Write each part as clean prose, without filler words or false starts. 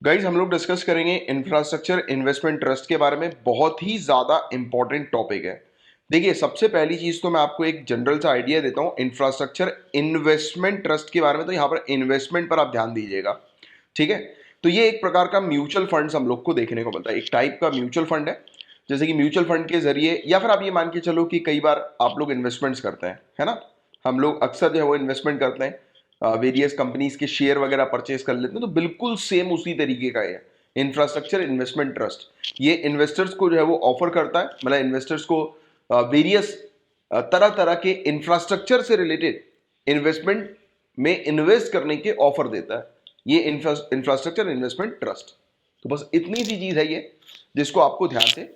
Guys हम लोग discuss करेंगे इंफ्रास्ट्रक्चर इन्वेस्टमेंट ट्रस्ट के बारे में। बहुत ही ज्यादा इंपॉर्टेंट टॉपिक है। देखिए, सबसे पहली चीज तो मैं आपको एक जनरल सा आइडिया देता हूं इंफ्रास्ट्रक्चर इन्वेस्टमेंट ट्रस्ट के बारे में। तो यहां पर इन्वेस्टमेंट पर आप ध्यान दीजिएगा, ठीक है। तो ये एक प्रकार का म्यूचुअल फंड हम लोग को देखने को मिलता है, एक टाइप का म्यूचुअल फंड है। जैसे कि म्यूचुअल फंड के जरिए, या फिर आप ये मान के चलो कि कई बार आप लोग इन्वेस्टमेंट्स करते हैं, है ना। हम लोग अक्सर जो है वो इन्वेस्टमेंट करते हैं, वेरियस कंपनीज के शेयर वगैरह परचेज कर लेते हैं। तो बिल्कुल सेम उसी तरीके का है इंफ्रास्ट्रक्चर इन्वेस्टमेंट ट्रस्ट। ये इन्वेस्टर्स को जो है वो ऑफर करता है, मतलब इन्वेस्टर्स को वेरियस तरह तरह के इंफ्रास्ट्रक्चर से रिलेटेड इन्वेस्टमेंट में इन्वेस्ट करने के ऑफर देता है ये इंफ्रास्ट्रक्चर इन्वेस्टमेंट ट्रस्ट। तो बस इतनी सी चीज है ये, जिसको आपको ध्यान से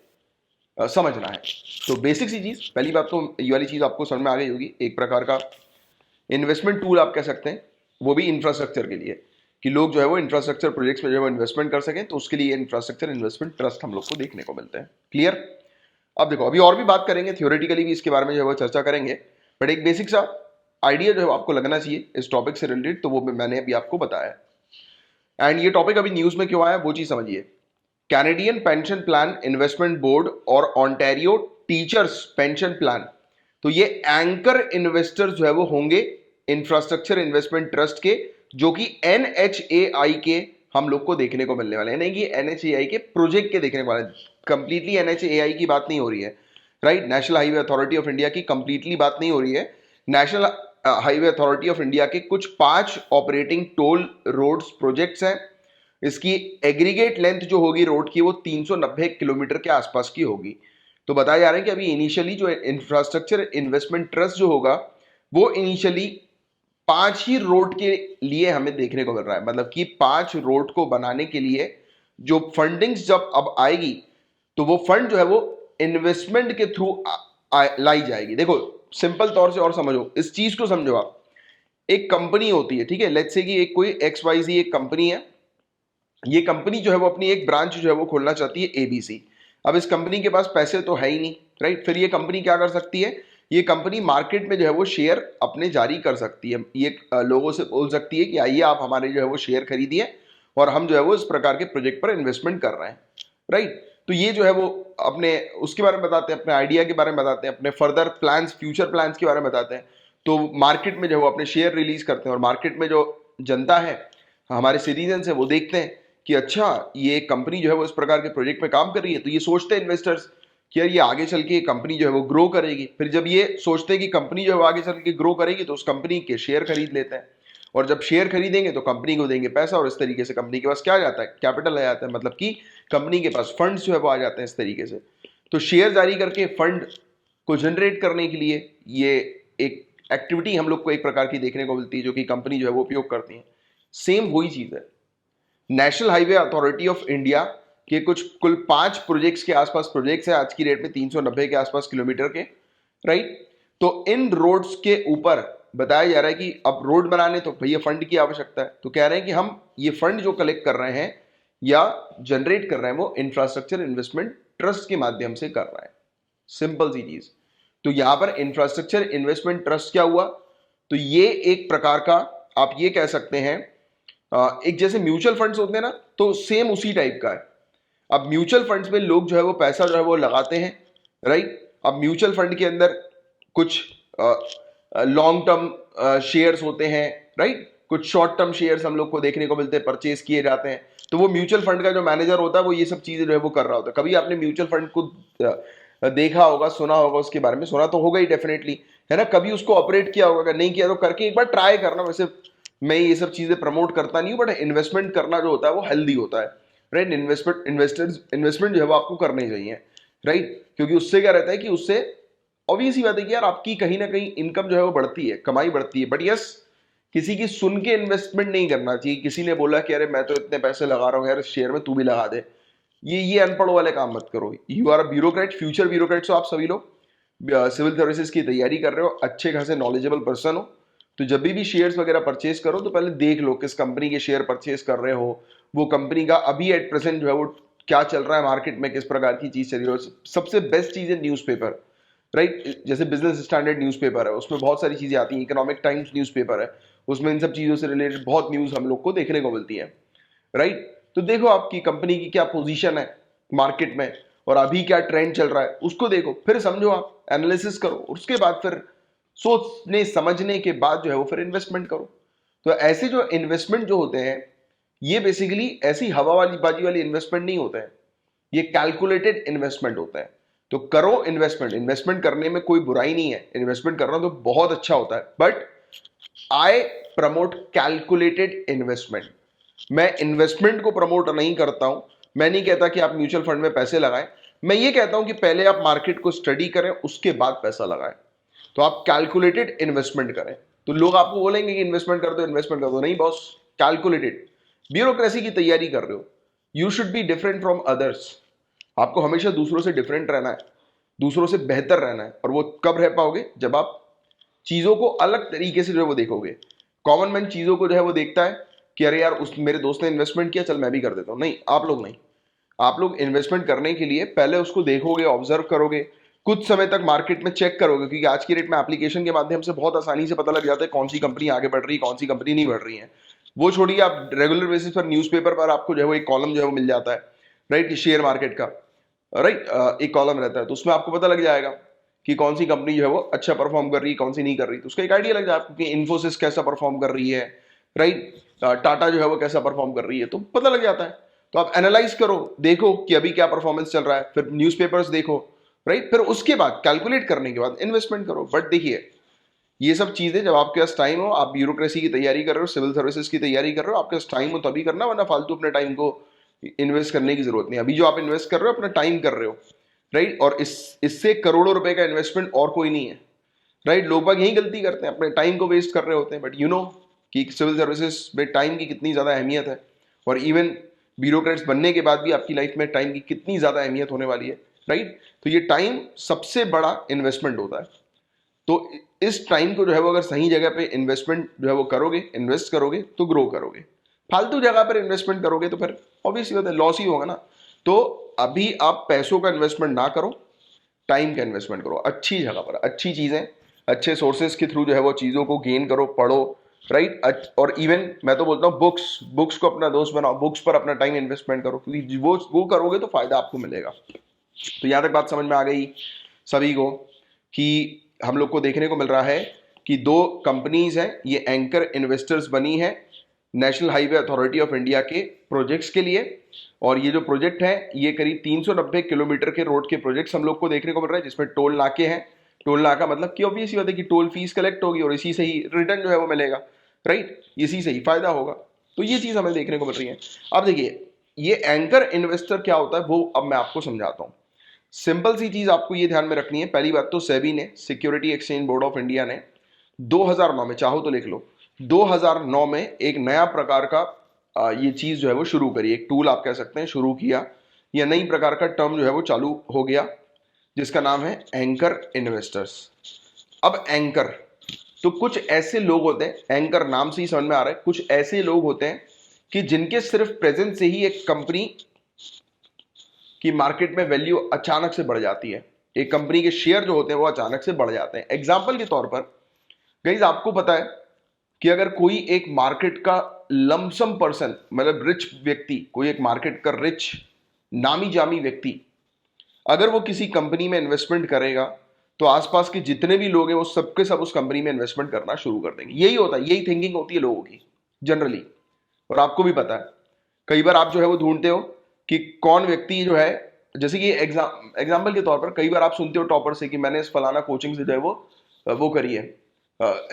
समझना है। तो बेसिक सी चीज, पहली बात तो ये वाली चीज आपको समझ में आ गई होगी, एक प्रकार का इन्वेस्टमेंट टूल आप कह सकते हैं, वो भी इंफ्रास्ट्रक्चर के लिए, कि लोग जो है वो इंफ्रास्ट्रक्चर प्रोजेक्ट्स में जो है इन्वेस्टमेंट कर सकें। तो उसके लिए इंफ्रास्ट्रक्चर इन्वेस्टमेंट ट्रस्ट हम लोग को देखने को मिलते हैं। क्लियर। अब देखो, अभी और भी बात करेंगे, थ्योरेटिकली भी इसके बारे में जो है वो चर्चा करेंगे, बट एक बेसिक सा आइडिया जो है आपको लगना चाहिए इस टॉपिक से रिलेटेड, तो वो मैंने अभी आपको बताया। एंड ये टॉपिक अभी न्यूज में क्यों आया वो चीज समझिए। Canadian pension plan investment board और ऑन्टेरियो टीचर्स पेंशन प्लान, तो ये एंकर इन्वेस्टर्स जो है वो होंगे इंफ्रास्ट्रक्चर इन्वेस्टमेंट ट्रस्ट के, जो कि एनएचएआई के हम लोग को देखने को मिलने वाले हैं। नहीं कि एनएचएआई के प्रोजेक्ट के देखने को वाले, कंप्लीटली एनएचएआई की बात नहीं हो रही है, right. National highway authority of India की कंप्लीटली बात नहीं हो रही है। National highway authority of India के कुछ 5 ऑपरेटिंग टोल रोड्स प्रोजेक्ट्स हैं। इसकी एग्रीगेट लेंथ जो होगी रोड की वो 390 किलोमीटर के आसपास की होगी। तो बताया जा रहा है कि अभी इनिशियली जो इंफ्रास्ट्रक्चर इन्वेस्टमेंट ट्रस्ट जो होगा वो इनिशियली 5 ही रोड के लिए हमें देखने को मिल रहा है। मतलब कि 5 रोड को बनाने के लिए जो फंडिंग्स जब अब आएगी, तो वो फंड जो है वो इन्वेस्टमेंट के थ्रू लाई जाएगी। देखो सिंपल तौर से और समझो, इस चीज को समझो आप। एक कंपनी होती है, ठीक है, लेट्स से कि एक कोई XYZ एक कंपनी है। ये कंपनी जो है वो अपनी एक ब्रांच जो है वो खोलना चाहती है ABC। अब इस कंपनी के पास पैसे तो है ही नहीं, राइट। फिर ये कंपनी क्या कर सकती है, ये कंपनी मार्केट में जो है वो शेयर अपने जारी कर सकती है। ये लोगों से बोल सकती है कि आइए आप हमारे जो है वो शेयर खरीदिए और हम जो है वो इस प्रकार के प्रोजेक्ट पर इन्वेस्टमेंट कर रहे हैं, राइट। तो ये जो है वो अपने उसके बारे में बताते हैं, अपने आइडिया के बारे में बताते हैं, अपने फर्दर प्लान्स फ्यूचर प्लान्स के बारे में बताते हैं। तो मार्केट में जो है वो अपने शेयर रिलीज करते हैं और मार्केट में जो जनता है, हमारे सिटीजन है, वो देखते हैं कि अच्छा ये कंपनी जो है वो इस प्रकार के प्रोजेक्ट में काम कर रही है। तो ये सोचते हैं इन्वेस्टर्स कि यार ये आगे चल के कंपनी जो है वो ग्रो करेगी। फिर जब ये सोचते हैं कि कंपनी जो है वो आगे चल के ग्रो करेगी, तो उस कंपनी के शेयर खरीद लेते हैं। और जब शेयर खरीदेंगे तो कंपनी को देंगे पैसा, और इस तरीके से कंपनी के पास क्या आ जाता है, कैपिटल आ जाता है। मतलब कि कंपनी के पास फंड्स जो है वो आ जाते हैं इस तरीके से। तो शेयर जारी करके फंड को जनरेट करने के लिए ये एक एक्टिविटी हम लोग को एक प्रकार की देखने को मिलती है, जो कि कंपनी जो है वो उपयोग करती है। सेम वही चीज है। National highway authority of India के कुछ कुल 5 प्रोजेक्ट्स के आसपास प्रोजेक्ट्स है, आज की डेट में 390 के आसपास किलोमीटर के, राइट। तो इन रोड्स के ऊपर बताया जा रहा है कि अब रोड बनाने तो भैया फंड की आवश्यकता है। तो कह रहे हैं कि हम ये फंड जो कलेक्ट कर रहे हैं या जनरेट कर रहे हैं वो इंफ्रास्ट्रक्चर इन्वेस्टमेंट ट्रस्ट के माध्यम से कर रहे हैं। सिंपल सी चीज। तो यहां पर इंफ्रास्ट्रक्चर इन्वेस्टमेंट ट्रस्ट क्या हुआ, तो ये एक प्रकार का आप ये कह सकते हैं, एक जैसे म्यूचुअल फंड्स होते हैं ना, तो सेम उसी टाइप का है। अब म्यूचुअल फंड्स में लोग जो है वो पैसा जो है वो लगाते हैं, राइट। अब म्यूचुअल फंड के अंदर कुछ लॉन्ग टर्म शेयर्स होते हैं, राइट। कुछ शॉर्ट टर्म शेयर्स हम लोग को देखने को मिलते हैं, परचेज किए जाते हैं। तो वो म्यूचुअल फंड का जो मैनेजर होता है वो ये सब चीजें जो है वो कर रहा होता है। कभी आपने म्यूचुअल फंड को देखा होगा, सुना होगा, उसके बारे में सुना तो होगा ही डेफिनेटली, है ना। कभी उसको ऑपरेट किया होगा, अगर नहीं किया तो करके एक बार ट्राई करना। वैसे मैं ये सब चीजें प्रमोट करता नहीं हूं, बट इन्वेस्टमेंट करना जो होता है वो हेल्दी होता है, राइट। इन्वेस्टमेंट जो है वो आपको करने चाहिए, राइट। क्योंकि उससे क्या रहता है कि उससे ऑब्वियस ही बात है कि यार आपकी कहीं ना कहीं इनकम जो है वो बढ़ती है, कमाई बढ़ती है। बट यस, किसी की सुन के इन्वेस्टमेंट नहीं करना चाहिए। किसी ने बोला कि अरे मैं तो इतने पैसे लगा रहा हूँ यार इस शेयर में, तू भी लगा दे। ये अनपढ़ वाले काम मत करो। You are a bureaucrat, future bureaucrats हो आप सभी लोग, सिविल सर्विसेज की तैयारी कर रहे हो, अच्छे खासे नॉलेजेबल पर्सन हो। तो जब भी शेयर्स वगैरह परचेज करो तो पहले देख लो किस कंपनी के शेयर परचेज कर रहे हो, वो कंपनी का अभी एट प्रेजेंट जो है वो क्या चल रहा है मार्केट में, किस प्रकार की चीज चल रही है। सबसे बेस्ट चीज है न्यूज़पेपर, राइट। जैसे बिजनेस स्टैंडर्ड न्यूज़पेपर है, उसमें बहुत सारी चीजें आती हैं। इकोनॉमिक टाइम्स न्यूज़पेपर है, उसमें इन सब चीजों से रिलेटेड बहुत न्यूज हम लोग को देखने को मिलती है, राइट। तो देखो आपकी कंपनी की क्या पोजीशन है मार्केट में और अभी क्या ट्रेंड चल रहा है उसको देखो, फिर समझो, आप एनालिसिस करो, उसके बाद फिर सोचने समझने के बाद जो है वो फिर इन्वेस्टमेंट करो। तो ऐसे जो इन्वेस्टमेंट जो होते हैं ये बेसिकली ऐसी हवा वाली बाजी वाली इन्वेस्टमेंट नहीं होते हैं, ये कैलकुलेटेड इन्वेस्टमेंट होता है। तो करो इन्वेस्टमेंट, इन्वेस्टमेंट करने में कोई बुराई नहीं है, इन्वेस्टमेंट करना तो बहुत अच्छा होता है, but I promote calculated investment. मैं इन्वेस्टमेंट को प्रमोट नहीं करता हूं, मैं नहीं कहता कि आप म्यूचुअल फंड में पैसे लगाएं, मैं ये कहता हूं कि पहले आप मार्केट को स्टडी करें उसके बाद पैसा लगाएं। तो आप कैलकुलेटेड इन्वेस्टमेंट करें। तो लोग आपको बोलेंगे कि इन्वेस्टमेंट कर दो, इन्वेस्टमेंट कर दो, नहीं बॉस, कैलकुलेटेड, ब्यूरोक्रेसी की तैयारी कर रहे हो। You should be different from others. आपको हमेशा दूसरों से डिफरेंट रहना है, दूसरों से बेहतर रहना है, और वो कब रह पाओगे जब आप चीजों को अलग तरीके से जो है वो देखोगे। कॉमन मैन चीजों को जो है वो देखता है कि अरे यार उस मेरे दोस्त ने इन्वेस्टमेंट किया, चल मैं भी कर देता हूं। नहीं, आप लोग नहीं, आप लोग इन्वेस्टमेंट करने के लिए पहले उसको देखोगे, ऑब्जर्व करोगे, कुछ समय तक मार्केट में चेक करोगे, क्योंकि आज की डेट में एप्लीकेशन के माध्यम से बहुत आसानी से पता लग जाता है कौन सी कंपनी आगे बढ़ रही है, कौन सी कंपनी नहीं बढ़ रही है। वो छोड़िए, आप रेगुलर बेसिस पर न्यूज़पेपर पर आपको जो है वो एक कॉलम जो है वो मिल जाता है, राइट, शेयर मार्केट का, राइट, एक कॉलम रहता है, तो उसमें आपको पता लग जाएगा कि कौन सी कंपनी जो है वो अच्छा परफॉर्म कर रही है, कौन सी नहीं कर रही, तो उसका एक आइडिया लग जाए आपको कि इन्फोसिस कैसा परफॉर्म कर रही है, राइट, टाटा जो है वो कैसा परफॉर्म कर रही है, तो पता लग जाता है। तो आप एनालाइज करो, देखो कि अभी क्या परफॉर्मेंस चल रहा है, फिर न्यूज़पेपर्स देखो, राइट, फिर उसके बाद कैलकुलेट करने के बाद इन्वेस्टमेंट करो। बट देखिए, ये सब चीजें जब आपके पास टाइम हो, आप ब्यूरोक्रेसी की तैयारी कर रहे हो, सिविल सर्विसेज की तैयारी कर रहे हो, आपके पास टाइम हो तभी करना, वरना फालतू अपने टाइम को इन्वेस्ट करने की जरूरत नहीं। अभी जो आप इन्वेस्ट कर रहे हो अपना टाइम कर रहे हो, राइट, और इससे करोड़ों रुपए का इन्वेस्टमेंट और कोई नहीं है, राइट। लोग बाग यही गलती करते हैं, अपने टाइम को वेस्ट कर रहे होते हैं, बट यू नो कि सिविल सर्विसेज में टाइम की कितनी ज्यादा अहमियत है, और इवन ब्यूरोक्रेट्स बनने के बाद भी आपकी लाइफ में टाइम की कितनी ज्यादा अहमियत होने वाली है, राइट। तो ये टाइम सबसे बड़ा इन्वेस्टमेंट होता है। तो इस टाइम को जो है वो अगर सही जगह पे इन्वेस्टमेंट जो है वो करोगे, इन्वेस्ट करोगे, तो ग्रो करोगे। फालतू जगह पर इन्वेस्टमेंट करोगे तो फिर ऑब्वियसली बात है लॉस ही होगा ना। तो अभी आप पैसों का इन्वेस्टमेंट ना करो, टाइम का इन्वेस्टमेंट करो, अच्छी जगह पर, अच्छी चीजें, अच्छे सोर्सेज के थ्रू जो है वो चीजों को गेन करो, पढ़ो, राइट। और इवन मैं तो बोलता हूँ बुक्स बुक्स को अपना दोस्त बनाओ, बुक्स पर अपना टाइम इन्वेस्टमेंट करो, क्योंकि वो करोगे तो फायदा आपको मिलेगा। तो यहां तक बात समझ में आ गई सभी को कि हम लोग को देखने को मिल रहा है कि दो कंपनीज हैं, ये एंकर इन्वेस्टर्स बनी है national highway authority of India के प्रोजेक्ट्स के लिए। और ये जो प्रोजेक्ट है ये करीब 390 किलोमीटर के रोड के प्रोजेक्ट्स हम लोग को देखने को मिल रहा है, जिसमें टोल नाके हैं। टोल नाका मतलब कि ऑब्वियसली बात है कि टोल फीस कलेक्ट होगी और इसी से ही रिटर्न जो है वो मिलेगा, राइट, इसी से ही फायदा होगा। तो ये चीज हमें देखने को मिल रही है। अब देखिए, ये एंकर इन्वेस्टर क्या होता है वो अब मैं आपको समझाता हूं। सिंपल सी चीज आपको ये ध्यान में रखनी है। पहली बात तो सेबी ने, security exchange board of India ने 2009 में, चाहो तो लिख लो, 2009 में एक नया प्रकार का ये चीज जो है वो शुरू करी, एक टूल आप कह सकते हैं शुरू किया, या नई प्रकार का टर्म जो है वो चालू हो गया, जिसका नाम है एंकर इन्वेस्टर्स। अब एंकर, तो कुछ ऐसे लोग होते हैं, एंकर नाम से ही समझ में आ रहा है, कुछ ऐसे लोग होते हैं कि जिनके सिर्फ प्रेजेंस से ही एक कंपनी कि मार्केट में वैल्यू अचानक से बढ़ जाती है, एक कंपनी के शेयर जो होते हैं वो अचानक से बढ़ जाते हैं। एग्जांपल के तौर पर गाइस, आपको पता है कि अगर कोई एक मार्केट का लमसम पर्सन, मतलब रिच व्यक्ति, कोई एक मार्केट का रिच नामी जामी व्यक्ति अगर वो किसी कंपनी में इन्वेस्टमेंट करेगा, तो आसपास के जितने भी लोग हैं वो सबके सब उस कंपनी में इन्वेस्टमेंट करना शुरू कर देंगे। यही होता है, यही थिंकिंग होती है लोगों की जनरली। और आपको भी पता है, कई बार आप जो है वो ढूंढते हो कि कौन व्यक्ति जो है, जैसे कि एग्जाम्पल के तौर पर कई बार आप सुनते हो टॉपर से कि मैंने इस फलाना कोचिंग से जो है वो करी है,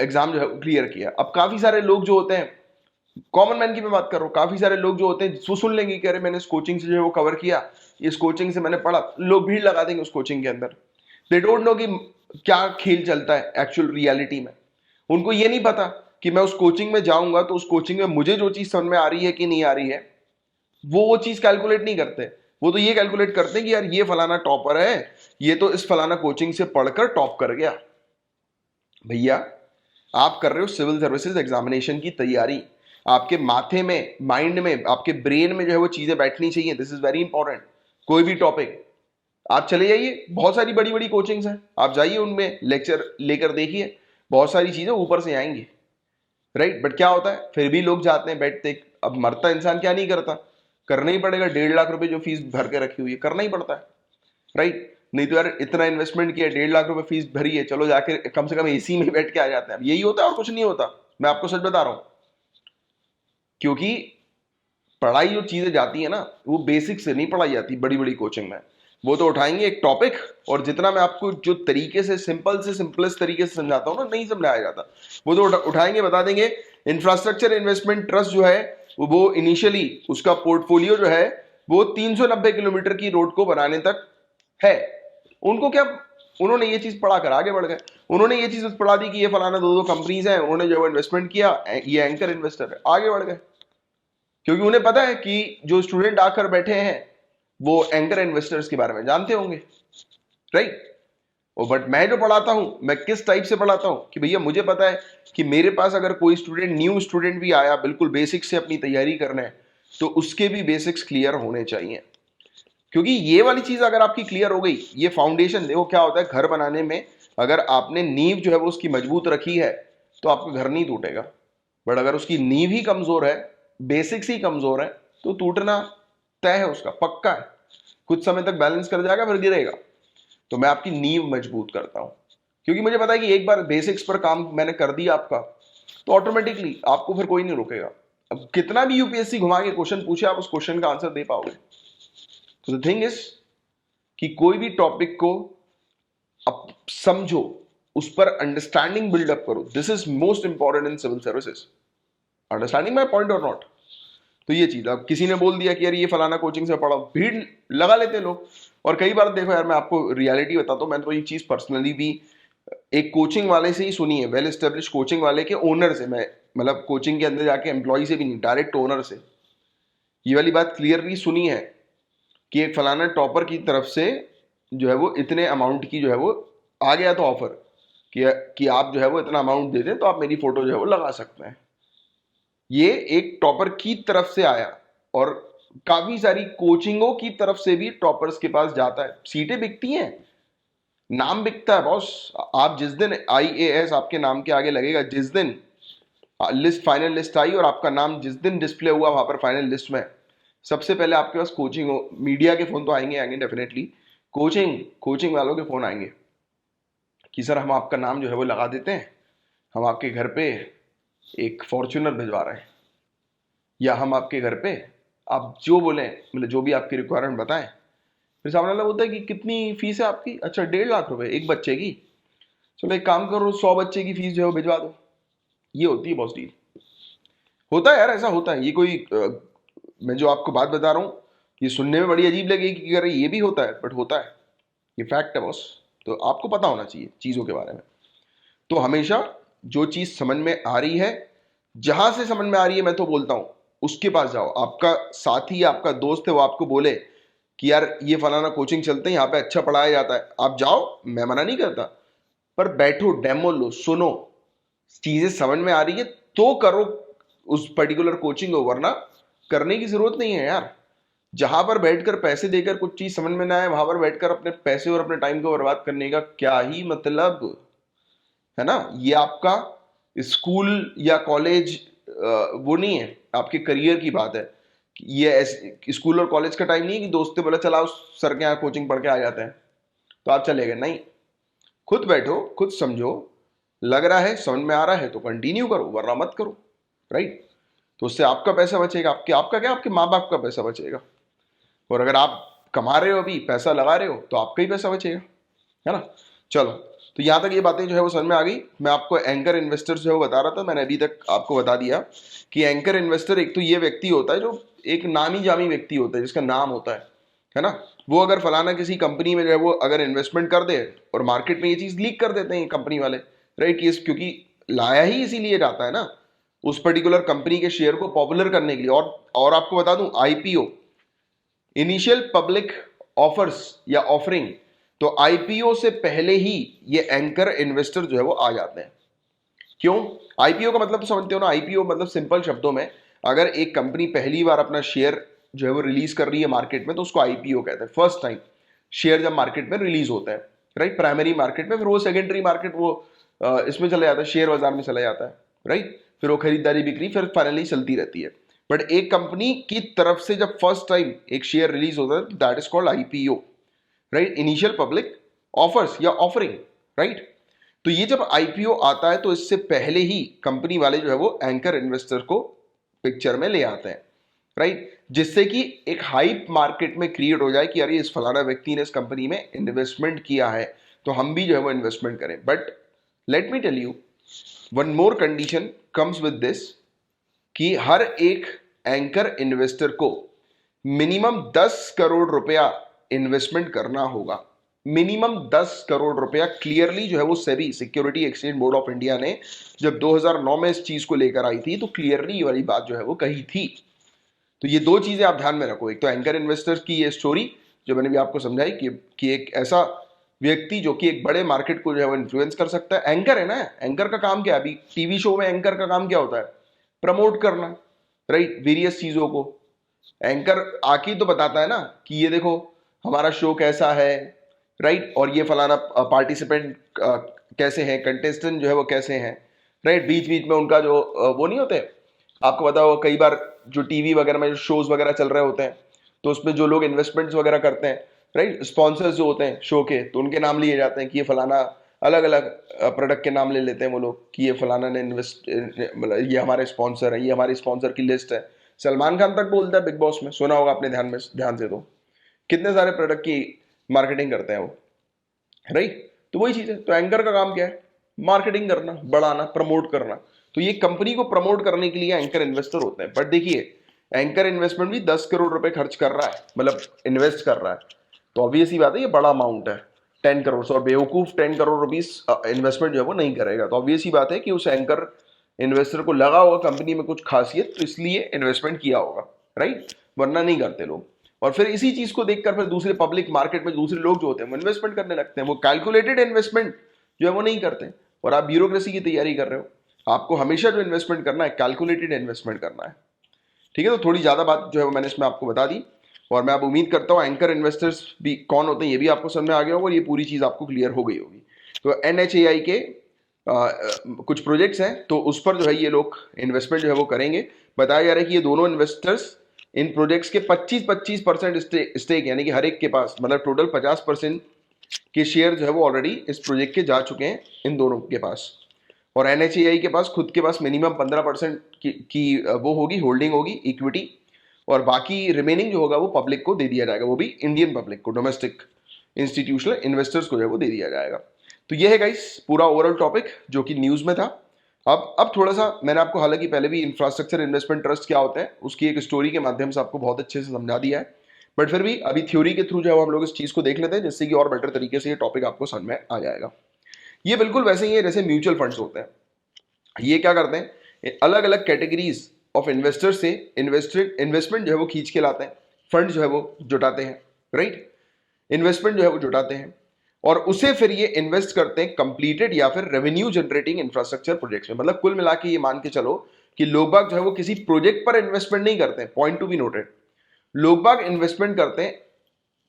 एग्जाम जो है क्लियर किया। अब काफी सारे लोग जो होते हैं, कॉमन मैन की मैं बात कर रहा हूँ, काफी सारे लोग जो होते हैं वो सुन लेंगे कि अरे मैंने इस कोचिंग से जो है वो कवर किया, इस कोचिंग से मैंने पढ़ा, लोग भीड़ लगा देंगे उस कोचिंग के अंदर। दे डोंट नो कि क्या खेल चलता है एक्चुअल रियलिटी में। उनको ये नहीं पता कि मैं उस कोचिंग में जाऊंगा तो उस कोचिंग में मुझे जो चीज समझ में आ रही है कि नहीं आ रही है, वो चीज कैलकुलेट नहीं करते। वो तो ये कैलकुलेट करते हैं कि यार ये फलाना टॉपर है, ये तो इस फलाना कोचिंग से पढ़कर टॉप कर गया। भैया, आप कर रहे हो सिविल सर्विसेज एग्जामिनेशन की तैयारी, आपके माथे में, माइंड में, आपके ब्रेन में जो है वो चीजें बैठनी चाहिए। This is very important. कोई भी टॉपिक आप चले जाइए, बहुत सारी बड़ी बड़ी कोचिंग्स हैं, आप जाइए उनमें लेक्चर लेकर देखिए, बहुत सारी चीजें ऊपर से आएंगी, राइट। बट क्या होता है, फिर भी लोग जाते हैं, बैठते। अब मरता इंसान क्या नहीं करता, करना ही पड़ेगा। 1.5 लाख रुपए जो फीस भर के रखी हुई है, करना ही पड़ता है, राइट। नहीं तो यार इतना इन्वेस्टमेंट किया, 1.5 लाख रुपए फीस भरी है, चलो जाके कम से कम एसी में बैठ के आ जाते हैं। यही होता है और कुछ नहीं होता, मैं आपको सच बता रहा हूं। क्योंकि पढ़ाई जो चीजें जाती है ना, वो बेसिक से नहीं पढ़ाई जाती बड़ी बड़ी कोचिंग में। वो तो उठाएंगे एक टॉपिक, और जितना मैं आपको जो तरीके से सिंपलेस्ट तरीके से समझाता हूँ ना, नहीं समझाया जाता। वो तो उठाएंगे, बता देंगे इंफ्रास्ट्रक्चर इन्वेस्टमेंट ट्रस्ट जो है वो इनिशियली उसका पोर्टफोलियो जो है वो 390 किलोमीटर की रोड को बनाने तक है। उनको क्या, उन्होंने ये चीज पढ़ा कर आगे बढ़ गए। उन्होंने ये चीज पढ़ा दी कि ये फलाना दो कंपनीज हैं, उन्होंने जो इन्वेस्टमेंट किया, ये एंकर इन्वेस्टर है, आगे बढ़ गए। क्योंकि उन्हें पता है कि जो स्टूडेंट आकर बैठे हैं वो एंकर इन्वेस्टर्स के बारे में जानते होंगे, राइट। और बट मैं जो पढ़ाता हूं, मैं किस टाइप से पढ़ाता हूं कि भैया मुझे पता है कि मेरे पास अगर कोई स्टूडेंट, न्यू स्टूडेंट भी आया बिल्कुल बेसिक से अपनी तैयारी करना है, तो उसके भी बेसिक्स क्लियर होने चाहिए। क्योंकि ये वाली चीज अगर आपकी क्लियर हो गई, ये फाउंडेशन, देखो क्या होता है घर बनाने में, अगर आपने नींव जो है वो उसकी मजबूत रखी है तो आपका घर नहीं टूटेगा। बट अगर उसकी नींव ही कमजोर है, बेसिक्स ही कमजोर है, तो टूटना तय है, उसका पक्का है। कुछ समय तक बैलेंस कर जाएगा, फिर गिरेगा। तो मैं आपकी नींव मजबूत करता हूं, क्योंकि मुझे पता है कि एक बार बेसिक्स पर काम मैंने कर दिया आपका, तो ऑटोमेटिकली आपको फिर कोई नहीं रोकेगा। अब कितना भी यूपीएससी घुमा के क्वेश्चन पूछे, आप उस क्वेश्चन का आंसर दे पाओगे। तो द थिंग इज कि कोई भी टॉपिक को अब समझो, उस पर अंडरस्टैंडिंग बिल्डअप करो। This is most important in civil services, understanding my point और नॉट। तो ये चीज, अब किसी ने बोल दिया कि यार ये फलाना कोचिंग से पढ़ा, भीड़ लगा लेते लोग। और कई बार देखो यार, मैं आपको रियलिटी बताता हूँ, मैंने तो ये चीज पर्सनली भी एक कोचिंग वाले से ही सुनी है, वेल एस्टेब्लिश कोचिंग वाले के ओनर से। मैं मतलब कोचिंग के अंदर जाके एम्प्लॉय से भी नहीं, डायरेक्ट ओनर से ये वाली बात क्लियरली सुनी है कि एक फलाना टॉपर की तरफ से जो है वो इतने अमाउंट की जो है वो आ गया था ऑफर कि आप जो है वो इतना अमाउंट दे दें तो आप मेरी फोटो जो है वो लगा सकते हैं। ये एक टॉपर की तरफ से आया, और काफी सारी कोचिंगों की तरफ से भी टॉपर्स के पास जाता है। सीटें बिकती हैं, नाम बिकता है बॉस। आप जिस दिन IAS आपके नाम के आगे लगेगा, जिस दिन लिस्ट, फाइनल लिस्ट आई और आपका नाम जिस दिन डिस्प्ले हुआ वहां पर फाइनल लिस्ट में, सबसे पहले आपके पास कोचिंग हो, मीडिया के फोन तो आएंगे डेफिनेटली, कोचिंग वालों के फोन आएंगे कि सर हम आपका नाम जो है वो लगा देते हैं, हम आपके घर पे एक फॉर्च्यूनर भिजवा रहे हैं, या हम आपके घर पे, आप जो बोलें, मतलब जो भी आपकी रिक्वायरमेंट बताएं। फिर सामने वाला बोलता है कि कितनी फीस है आपकी? अच्छा 1.5 लाख रुपए एक बच्चे की। चलो एक काम करो, 100 बच्चे की फीस जो है वो भिजवा दो। ये होती है बॉस डील। होता है यार, ऐसा होता है। ये कोई मैं जो आपको बात बता रहा हूँ, ये सुनने में बड़ी अजीब लगेगी कि अरे ये भी होता है, बट होता है, ये फैक्ट है बॉस। तो आपको पता होना चाहिए चीज़ों के बारे में। तो हमेशा जो चीज़ समझ में आ रही है, जहां से समझ में आ रही है, मैं तो बोलता हूं उसके पास जाओ। आपका साथी, आपका दोस्त है, वो आपको बोले कि यार ये फलाना कोचिंग चलते हैं, यहाँ पे अच्छा पढ़ाया जाता है, आप जाओ, मैं मना नहीं करता। पर बैठो, डेमो लो, सुनो, चीजें समझ में आ रही है तो करो उस पर्टिकुलर कोचिंग को, वरना करने की जरूरत नहीं है यार। जहां पर बैठकर पैसे देकर कुछ चीज समझ में ना आए, वहां पर बैठकर अपने पैसे और अपने टाइम को बर्बाद करने का क्या ही मतलब है ना। ये आपका स्कूल या कॉलेज वो नहीं है, आपके करियर की बात है। ये स्कूल और कॉलेज का टाइम नहीं है कि दोस्तों बोला चला उस सर के यहाँ कोचिंग पढ़ के आ जाते हैं तो आप चले गए। नहीं, खुद बैठो, खुद समझो, लग रहा है, समझ में आ रहा है तो कंटिन्यू करो, वरना मत करो, राइट। तो उससे आपका पैसा बचेगा, आपका क्या, आपके माँ बाप का पैसा बचेगा। और अगर आप कमा रहे हो, अभी पैसा लगा रहे हो, तो आपका ही पैसा बचेगा, है ना। चलो, तो यहां तक ये बातें जो है वो समझ में आ गई। मैं आपको एंकर इन्वेस्टर जो है वो बता रहा था, मैंने अभी तक आपको बता दिया कि एंकर इन्वेस्टर एक तो ये व्यक्ति होता है जो एक नामी जामी व्यक्ति होता है, जिसका नाम होता है ना। वो अगर फलाना किसी कंपनी में जो है वो अगर इन्वेस्टमेंट कर दे और मार्केट में ये चीज लीक कर देते हैं कंपनी वाले, राइट, क्योंकि लाया ही इसीलिए जाता है ना, उस पर्टिकुलर कंपनी के शेयर को पॉपुलर करने के लिए। और आपको बता दूं, IPO, इनिशियल पब्लिक ऑफर्स या ऑफरिंग, तो IPO से पहले ही ये एंकर इन्वेस्टर जो है वो आ जाते हैं। क्यों? IPO का मतलब तो समझते हो ना। IPO मतलब सिंपल शब्दों में, अगर एक कंपनी पहली बार अपना शेयर जो है वो रिलीज कर रही है मार्केट में, तो उसको IPO कहते हैं। फर्स्ट टाइम शेयर जब मार्केट में रिलीज होता है, राइट, प्राइमरी मार्केट में, फिर वो सेकेंडरी मार्केट, वो इसमें चला जाता है, शेयर बाजार में चला जाता है, राइट। फिर वो खरीदारी बिक्री फिर फाइनली चलती रहती है। बट एक कंपनी की तरफ से जब फर्स्ट टाइम एक शेयर रिलीज होता है, that is called IPO, right, initial public offers या ऑफरिंग, राइट। तो ये जब आईपीओ आता है तो इससे पहले ही कंपनी वाले जो है वो एंकर इन्वेस्टर को पिक्चर में ले आते हैं, राइट, जिससे कि एक हाइप मार्केट में क्रिएट हो जाए कि अरे इस फलाना व्यक्ति ने इस कंपनी में इन्वेस्टमेंट किया है तो हम भी जो है वो इन्वेस्टमेंट करें। But let me tell you one more condition comes with this, कि हर एक एंकर इन्वेस्टर को मिनिमम 10 करोड़ रुपया इन्वेस्टमेंट करना होगा। मिनिमम 10 करोड़ रुपया क्लियरली जो है वो SEBI, security exchange board of India ने जब 2009 में इस चीज को लेकर आई थी तो क्लियरली ये वाली बात जो है वो कही थी। तो ये दो चीजें आप ध्यान में रखो, एक तो एंकर इन्वेस्टर्स की ये स्टोरी जो मैंने भी आपको समझाई कि एक ऐसा व्यक्ति जो कि एक बड़े मार्केट को जो है वो इन्फ्लुएंस कर सकता है। एंकर है ना, एंकर का काम क्या है? अभी टीवी शो में एंकर का काम क्या होता है? प्रमोट करना, राइट, वेरियस चीजों को। एंकर आके तो बताता है ना कि ये देखो हमारा शो कैसा है, राइट, और ये फलाना पार्टिसिपेंट कैसे हैं, कंटेस्टेंट जो है वो कैसे हैं, राइट। बीच बीच में उनका जो वो नहीं होते, आपको पता हो कई बार जो टीवी वगैरह में जो शोज वगैरह चल रहे होते हैं तो उसमें जो लोग इन्वेस्टमेंट्स वगैरह करते हैं, राइट, स्पॉन्सर्स जो होते हैं शो के, तो उनके नाम लिए जाते हैं कि ये फलाना, अलग अलग प्रोडक्ट के नाम ले लेते हैं वो लोग कि ये फलाना ने इन्वेस्ट, मतलब ये हमारे स्पॉन्सर है, ये हमारी स्पॉन्सर की लिस्ट है। सलमान खान तक बोलता है बिग बॉस में, सुना होगा आपने ध्यान से, तो कितने सारे प्रोडक्ट की मार्केटिंग करते हैं वो, राइट। तो वही चीज है, तो एंकर का काम क्या है? मार्केटिंग करना, बढ़ाना, प्रमोट करना। तो ये कंपनी को प्रमोट करने के लिए एंकर इन्वेस्टर होते हैं। बट देखिए एंकर इन्वेस्टमेंट भी 10 करोड़ रुपए खर्च कर रहा है, मतलब इन्वेस्ट कर रहा है, तो ऑब्वियस ही बात है ये बड़ा अमाउंट है, 10 करोड़। और बेवकूफ 10 करोड़ रुपीस इन्वेस्टमेंट जो है वो नहीं करेगा। तो ऑब्वियस ही बात है कि उस एंकर इन्वेस्टर को लगा होगा कंपनी में कुछ खासियत, तो इसलिए इन्वेस्टमेंट किया होगा, राइट, वरना नहीं करते लोग। और फिर इसी चीज को देखकर फिर दूसरे पब्लिक मार्केट में दूसरे लोग जो होते हैं वो इन्वेस्टमेंट करने लगते हैं। वो कैलकुलेटेड इन्वेस्टमेंट जो है वो नहीं करते। और आप ब्यूरोक्रेसी की तैयारी कर रहे हो, आपको हमेशा जो इन्वेस्टमेंट करना है कैलकुलेटेड इन्वेस्टमेंट करना है, ठीक है। तो थोड़ी ज्यादा बात जो है वो मैंने इसमें आपको बता दी, और मैं अब उम्मीद करता हूँ एंकर इन्वेस्टर्स भी कौन होते हैं ये भी आपको समझ में आ गया होगा और ये पूरी चीज आपको क्लियर हो गई होगी। तो NHAI के कुछ प्रोजेक्ट्स हैं तो उस पर जो है ये लोग इन्वेस्टमेंट जो है वो करेंगे। बताया जा रहा है कि ये दोनों इन्वेस्टर्स इन प्रोजेक्ट्स के 25% स्टेक, यानी कि हर एक के पास, मतलब टोटल 50% के शेयर जो है वो ऑलरेडी इस प्रोजेक्ट के जा चुके हैं इन दोनों के पास। और NHAI के पास खुद के पास मिनिमम 15% की वो होगी, होल्डिंग होगी, इक्विटी, और बाकी रिमेनिंग जो होगा वो पब्लिक को दे दिया जाएगा, वो भी इंडियन पब्लिक को, डोमेस्टिक इंस्टीट्यूशनल इन्वेस्टर्स को जो है वो दे दिया जाएगा। तो ये है गाइस पूरा ओवरऑल टॉपिक जो कि न्यूज़ में था। अब थोड़ा सा मैंने आपको, हालांकि पहले भी इंफ्रास्ट्रक्चर इन्वेस्टमेंट ट्रस्ट क्या होते हैं उसकी एक स्टोरी के माध्यम से आपको बहुत अच्छे से समझा दिया है, बट फिर भी अभी थ्योरी के थ्रू जो है हम लोग इस चीज़ को देख लेते हैं जिससे कि और बेटर तरीके से ये टॉपिक आपको समझ में आ जाएगा। ये बिल्कुल वैसे ही है जैसे म्यूचुअल फंड्स होते हैं। ये क्या करते हैं, अलग अलग कैटेगरीज ऑफ इन्वेस्टर से इन्वेस्टमेंट जो है वो खींच के लाते हैं, फंड जो है वो जुटाते हैं, राइट, इन्वेस्टमेंट जो है वो जुटाते हैं, और उसे फिर ये इन्वेस्ट करते हैं कंप्लीटेड या फिर रेवेन्यू जनरेटिंग इंफ्रास्ट्रक्चर प्रोजेक्ट्स में। मतलब कुल मिला के ये मान के चलो कि लोग बाग जो है वो किसी प्रोजेक्ट पर इन्वेस्टमेंट नहीं करते हैं, पॉइंट टू बी नोटेड। लोग बाग इन्वेस्टमेंट करते हैं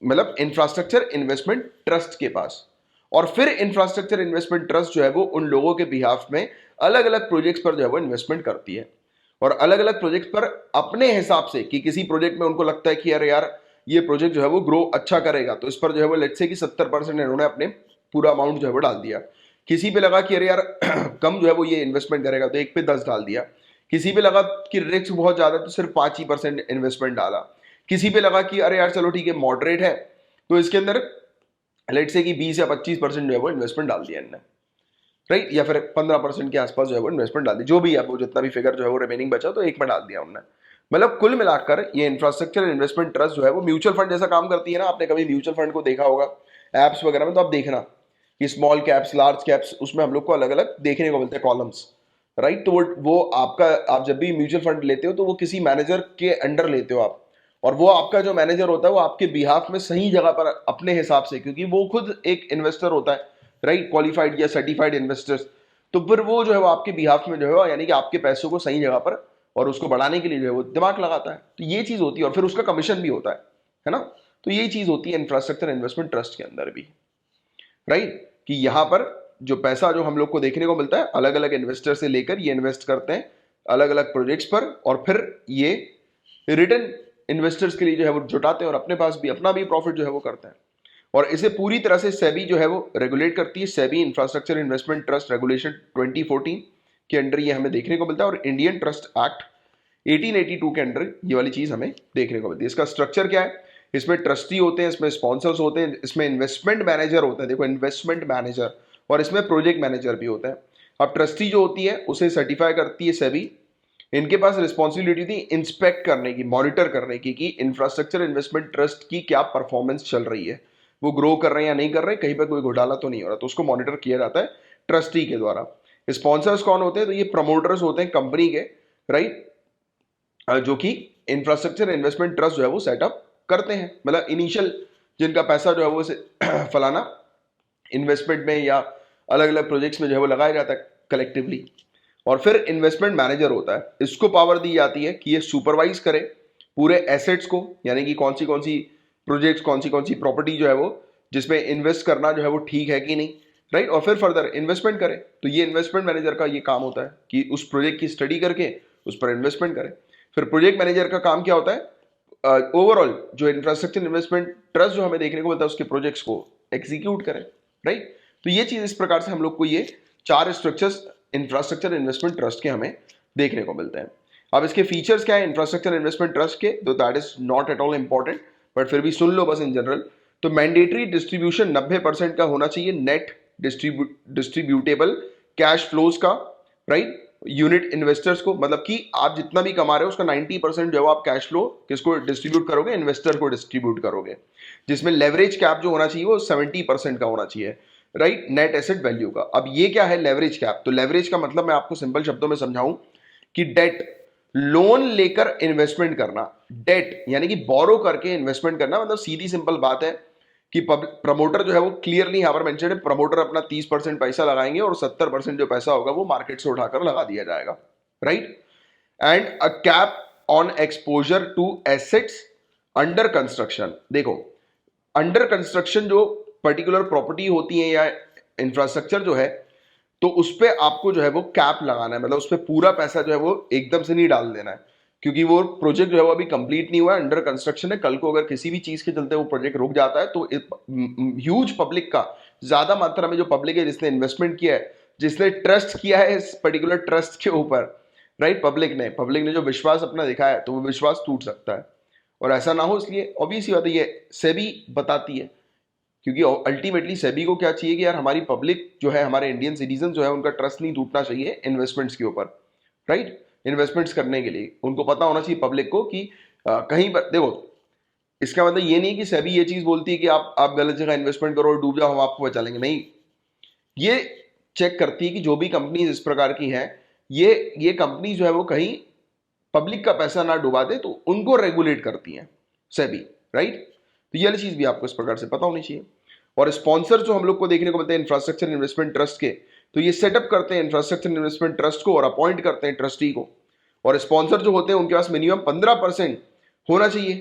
मतलब इंफ्रास्ट्रक्चर इन्वेस्टमेंट ट्रस्ट के पास, और फिर इंफ्रास्ट्रक्चर इन्वेस्टमेंट ट्रस्ट जो है वो उन लोगों के बिहाफ में अलग अलग प्रोजेक्ट्स पर जो है वो इन्वेस्टमेंट करती है, और अलग अलग प्रोजेक्ट्स पर अपने हिसाब से कि किसी प्रोजेक्ट में उनको लगता है कि अरे यार ये प्रोजेक्ट जो है वो ग्रो अच्छा करेगा, तो इस पर जो है वो लेट्स से कि 70% इन्होंने अपने पूरा अमाउंट जो है वो डाल दिया। किसी पे लगा कि अरे यार कम जो है वो ये इन्वेस्टमेंट करेगा तो 1 पे 10 डाल दिया। किसी पे लगा कि रिस्क बहुत ज्यादा तो सिर्फ 5% इन्वेस्टमेंट डाला। किसी पे लगा कि अरे यार चलो ठीक है मॉडरेट है तो इसके अंदर लेट से कि 20 या 25% जो है वो इन्वेस्टमेंट डाल दिया इन्होंने, राइट, या फिर 15% के आसपास जो है वो इन्वेस्टमेंट डाल दी, जो भी है वो जितना भी फिगर जो है वो रिमेनिंग बचा तो एक में डाल दिया उन्होंने। मतलब कुल मिलाकर ये इंफ्रास्ट्रक्चर इन्वेस्टमेंट ट्रस्ट जो है वो म्यूचुअल फंड जैसा काम करती है ना। आपने कभी म्यूचुअल फंड को देखा होगा एप्स वगैरह में, तो आप देखना कि स्मॉल कैप्स, लार्ज कैप्स, उसमें हम लोग को अलग अलग देखने को मिलते हैं कॉलम्स, राइट। तो वो आपका, आप जब भी म्यूचुअल फंड लेते हो तो वो किसी मैनेजर के अंडर लेते हो आप, और वो आपका जो मैनेजर होता है वो आपके बिहाफ में सही जगह पर अपने हिसाब से, क्योंकि वो खुद एक इन्वेस्टर होता है, राइट, क्वालिफाइड या सर्टिफाइड इन्वेस्टर्स, तो फिर वो जो है वो आपके बिहाफ में जो है यानी कि आपके पैसों को सही जगह पर और उसको बढ़ाने के लिए जो है वो दिमाग लगाता है। तो ये चीज होती है, और फिर उसका कमीशन भी होता है ना। तो ये चीज होती है इंफ्रास्ट्रक्चर इन्वेस्टमेंट ट्रस्ट के अंदर भी, राइट, कि यहां पर जो पैसा जो हम लोग को देखने को मिलता है अलग अलग इन्वेस्टर से लेकर ये इन्वेस्ट करते हैं अलग अलग प्रोजेक्ट्स पर, और फिर ये रिटर्न इन्वेस्टर्स के लिए जो है वो जुटाते हैं और अपने पास भी अपना भी प्रॉफिट जो है वो करते हैं। और इसे पूरी तरह से सेबी जो है वो रेगुलेट करती है। SEBI infrastructure investment trust regulation 2014 के अंडर ये हमें देखने को मिलता है, और इंडियन ट्रस्ट एक्ट 1882 के अंडर ये वाली चीज हमें देखने को मिलती है। इसका स्ट्रक्चर क्या है? इसमें ट्रस्टी होते हैं, इसमें स्पॉन्सर्स होते हैं, इसमें इन्वेस्टमेंट मैनेजर होते हैं, देखो इन्वेस्टमेंट मैनेजर, और इसमें प्रोजेक्ट मैनेजर भी होता है। अब ट्रस्टी जो होती है उसे सर्टिफाई करती है सेबी। इनके पास रिस्पॉन्सिबिलिटी थी इंस्पेक्ट करने की, मॉनिटर करने की कि इंफ्रास्ट्रक्चर इन्वेस्टमेंट ट्रस्ट की क्या परफॉर्मेंस चल रही है, वो ग्रो कर रहे हैं या नहीं कर रहे, कहीं पर कोई घोटाला तो नहीं हो रहा, तो उसको मॉनिटर किया जाता है ट्रस्टी के द्वारा। स्पॉन्सर्स कौन होते हैं? तो ये प्रमोटर्स होते हैं कंपनी के, राइट, जो कि इंफ्रास्ट्रक्चर इन्वेस्टमेंट ट्रस्ट जो है वो सेटअप करते हैं। मतलब इनिशियल जिनका पैसा जो है वो फलाना इन्वेस्टमेंट में या अलग अलग प्रोजेक्ट्स में जो है वो लगाया जाता है कलेक्टिवली। और फिर इन्वेस्टमेंट मैनेजर होता है, इसको पावर दी जाती है कि ये सुपरवाइज करे पूरे एसेट्स को, यानी कि कौन सी प्रोजेक्ट्स, कौन सी प्रॉपर्टी जो है वो जिसमें इन्वेस्ट करना जो है वो ठीक है कि नहीं, राइट, और फिर फर्दर इन्वेस्टमेंट करे। तो ये इन्वेस्टमेंट मैनेजर का ये काम होता है कि उस प्रोजेक्ट की स्टडी करके उस पर इन्वेस्टमेंट करे। फिर प्रोजेक्ट मैनेजर का काम क्या होता है? ओवरऑल जो इंफ्रास्ट्रक्चर इन्वेस्टमेंट ट्रस्ट जो हमें देखने को मिलता है उसके प्रोजेक्ट्स को एग्जीक्यूट करें, राइट। तो ये चीज इस प्रकार से हम लोग को ये 4 स्ट्रक्चर्स इंफ्रास्ट्रक्चर इन्वेस्टमेंट ट्रस्ट के हमें देखने को मिलते हैं। अब इसके फीचर्स क्या है इंफ्रास्ट्रक्चर इन्वेस्टमेंट ट्रस्ट के? तो that is not at all important, but फिर भी सुन लो बस इन जनरल। तो मैंडेटरी डिस्ट्रीब्यूशन 90% का होना चाहिए नेट डिस्ट्रीब्यूटेबल कैश फ्लोज का, राइट, यूनिट इन्वेस्टर्स को, मतलब कि आप जितना भी कमा रहे हो उसका 90% जो है आप कैश फ्लो किसको डिस्ट्रीब्यूट करोगे? इन्वेस्टर को डिस्ट्रीब्यूट करोगे। जिसमें लेवरेज कैप जो होना चाहिए वो 70% का होना चाहिए, राइट, नेट एसेट वैल्यू का। अब ये क्या है लेवरेज कैप? तो लेवरेज का मतलब मैं आपको सिंपल शब्दों में समझाऊं कि डेट, लोन लेकर इन्वेस्टमेंट करना, डेट यानी कि बोरो करके इन्वेस्टमेंट करना, मतलब सीधी सिंपल बात है कि प्रमोटर जो है वो क्लियरली यहां पर मेंशन है, प्रमोटर अपना 30% पैसा लगाएंगे और 70% जो पैसा होगा वो मार्केट से उठाकर लगा दिया जाएगा, right. And a cap on exposure to assets under construction. देखो अंडर कंस्ट्रक्शन जो पर्टिकुलर प्रॉपर्टी होती है या इंफ्रास्ट्रक्चर जो है, तो उस पर आपको जो है वो कैप लगाना है, मतलब उस पर पूरा पैसा जो है वो एकदम से नहीं डाल देना है, क्योंकि वो प्रोजेक्ट जो है वो अभी कंप्लीट नहीं हुआ है, अंडर कंस्ट्रक्शन है। कल को अगर किसी भी चीज के चलते वो प्रोजेक्ट रुक जाता है तो ह्यूज पब्लिक का, ज्यादा मात्रा में जो पब्लिक है जिसने इन्वेस्टमेंट किया है, जिसने ट्रस्ट किया है इस पर्टिकुलर ट्रस्ट के ऊपर, राइट, पब्लिक ने जो विश्वास अपना दिखाया है, तो वो विश्वास टूट सकता है। और ऐसा ना हो इसलिए ऑब्वियस ही बात है ये सेबी बताती है, क्योंकि अल्टीमेटली सेबी को क्या चाहिए कि यार हमारी पब्लिक जो है, हमारे इंडियन सिटीजन जो है, उनका ट्रस्ट नहीं टूटना चाहिए इन्वेस्टमेंट्स के ऊपर, राइट। इन्वेस्टमेंट्स करने के लिए उनको पता होना चाहिए पब्लिक को कि कहीं पर देखो, इसका मतलब ये नहीं कि सेबी ये चीज बोलती है कि आप गलत जगह इन्वेस्टमेंट करो और डूब जाओ, हम आपको बचा लेंगे, नहीं। ये चेक करती है कि जो भी कंपनीज इस प्रकार की हैं, ये कंपनी जो है वो कहीं पब्लिक का पैसा ना डुबा दे, तो उनको रेगुलेट करती हैं सेबी, राइट। तो ये वाली चीज भी आपको इस प्रकार से पता होनी चाहिए। और स्पॉन्सर जो हम लोग को देखने को मिलते हैं इंफ्रास्ट्रक्चर इन्वेस्टमेंट ट्रस्ट के, तो ये सेटअप करते हैं इंफ्रास्ट्रक्चर इन्वेस्टमेंट ट्रस्ट को और अपॉइंट करते हैं ट्रस्टी को। और स्पॉन्सर जो होते हैं उनके पास मिनिमम 15% होना चाहिए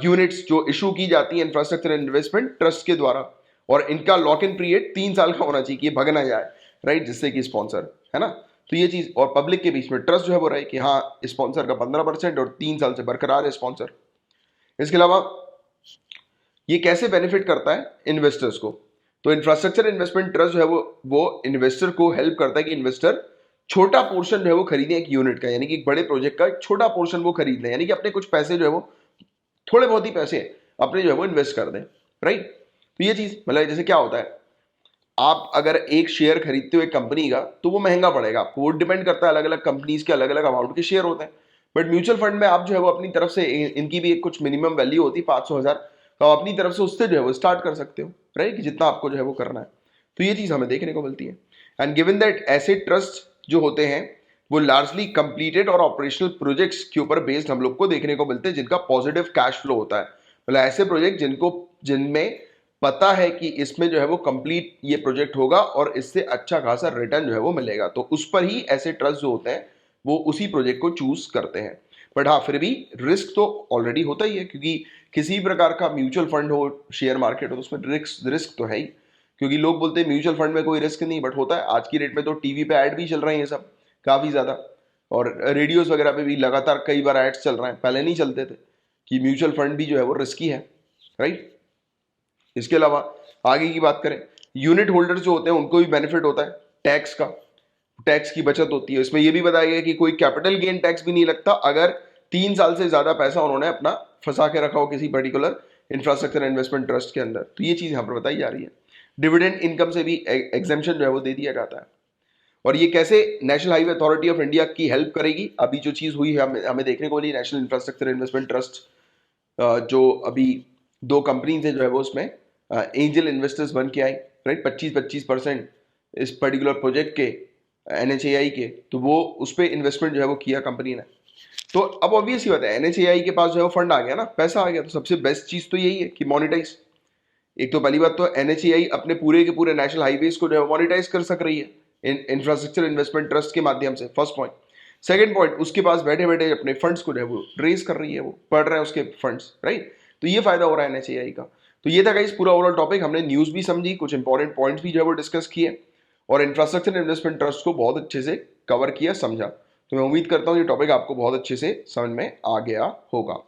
यूनिट्स जो इशू की जाती है इंफ्रास्ट्रक्चर इन्वेस्टमेंट ट्रस्ट के द्वारा। और इनका लॉक इन पीरियड 3 साल का होना चाहिए कि ये भग ना जाए, राइट, जिससे कि स्पॉन्सर है ना। तो ये चीज, और पब्लिक के बीच में ट्रस्ट जो है वो रहे कि हाँ स्पॉन्सर का 15% और 3 साल से बरकरार है स्पॉन्सर। इसके अलावा ये कैसे बेनिफिट करता है इन्वेस्टर्स को? तो इंफ्रास्ट्रक्चर इन्वेस्टमेंट ट्रस्ट जो है वो इन्वेस्टर को हेल्प करता है कि इन्वेस्टर छोटा पोर्शन जो है वो खरीदे एक यूनिट का, यानी कि एक बड़े प्रोजेक्ट का एक छोटा पोर्शन वो खरीद लें, यानी कि अपने कुछ पैसे जो है वो, थोड़े बहुत ही पैसे अपने जो है वो इन्वेस्ट कर दें, राइट। तो ये चीज मतलब जैसे क्या होता है, आप अगर एक शेयर खरीदते हो एक कंपनी का तो वो महंगा पड़ेगा आपको, वो डिपेंड करता है, अलग अलग कंपनीज के अलग अलग अमाउंट के शेयर होते हैं। बट म्यूचुअल फंड में आप जो है वो अपनी तरफ से, इनकी भी एक कुछ मिनिमम वैल्यू होती है 500,000, तो आप अपनी तरफ से उससे जो है वो स्टार्ट कर सकते हो, राइट, कि जितना आपको जो है वो करना है। तो ये चीज हमें देखने को मिलती है। And given that asset trust जो होते हैं वो लार्जली कंप्लीटेड और ऑपरेशनल प्रोजेक्ट्स के ऊपर बेस्ड हम लोग को देखने को मिलते हैं, जिनका पॉजिटिव कैश फ्लो होता है। मतलब ऐसे प्रोजेक्ट जिनमें पता है कि इसमें जो है वो कंप्लीट ये प्रोजेक्ट होगा और इससे अच्छा खासा रिटर्न जो है वो मिलेगा, तो उस पर ही ऐसे ट्रस्ट जो होते हैं वो उसी प्रोजेक्ट को चूज करते हैं। बट हाँ फिर भी रिस्क तो ऑलरेडी होता ही है, क्योंकि किसी प्रकार का म्यूचुअल फंड हो, शेयर मार्केट हो, तो उसमें रिस्क तो है ही। क्योंकि लोग बोलते हैं म्यूचुअल फंड में कोई रिस्क नहीं, बट होता है। आज की डेट में तो टीवी पे ऐड भी चल रहे हैं ये सब काफी ज्यादा, और रेडियोस वगैरह पे भी लगातार कई बार एड्स चल रहे हैं, पहले नहीं चलते थे, कि म्यूचुअल फंड भी जो है वो रिस्की है, राइट। इसके अलावा आगे की बात करें, यूनिट होल्डर्स जो होते हैं उनको भी बेनिफिट होता है टैक्स का, टैक्स की बचत होती है। इसमें यह भी बताया गया कि कोई कैपिटल गेन टैक्स भी नहीं लगता अगर 3 साल से ज्यादा पैसा उन्होंने अपना फंसा के रखा हो किसी पर्टिकुलर इंफ्रास्ट्रक्चर इन्वेस्टमेंट ट्रस्ट के अंदर। तो ये चीज यहां पर बताई जा रही है। डिविडेंड इनकम से भी एग्जेम्पशन जो है वो दे दिया जाता है। और ये कैसे national highway authority of India की हेल्प करेगी, अभी जो चीज हुई है हमें देखने को मिली, नेशनल इंफ्रास्ट्रक्चर इन्वेस्टमेंट ट्रस्ट जो अभी 2 कंपनीज है जो है वो उसमें एंजल इन्वेस्टर्स बन के आई, राइट, 25% इस पर्टिकुलर प्रोजेक्ट के NHAI के, तो वो उस पर इन्वेस्टमेंट जो है वो किया कंपनी ने। तो अब ऑब्वियस ही बात है, NHAI के पास जो है वो फंड आ गया ना, पैसा आ गया, तो सबसे बेस्ट चीज तो यही है कि मोनिटाइज। एक तो पहली बात तो NHAI अपने पूरे के पूरे नेशनल हाईवेज को जो है मोनिटाइज कर सक रही है इंफ्रास्ट्रक्चर इन्वेस्टमेंट ट्रस्ट के माध्यम से, फर्स्ट पॉइंट। सेकंड पॉइंट, उसके पास बैठे बैठे अपने फंड्स को जो है वो रेज कर रही है, वो पढ़ रहे हैं उसके फंड्स, राइट। तो ये फायदा हो रहा है NHAI का। तो ये था गाइस पूरा ओवरऑल टॉपिक, हमने न्यूज भी समझी, कुछ इंपॉर्टेंट पॉइंट्स भी जो है वो डिस्कस किए, और इंफ्रास्ट्रक्चर इन्वेस्टमेंट ट्रस्ट को बहुत अच्छे से कवर किया, समझा। तो मैं उम्मीद करता हूँ ये टॉपिक आपको बहुत अच्छे से समझ में आ गया होगा।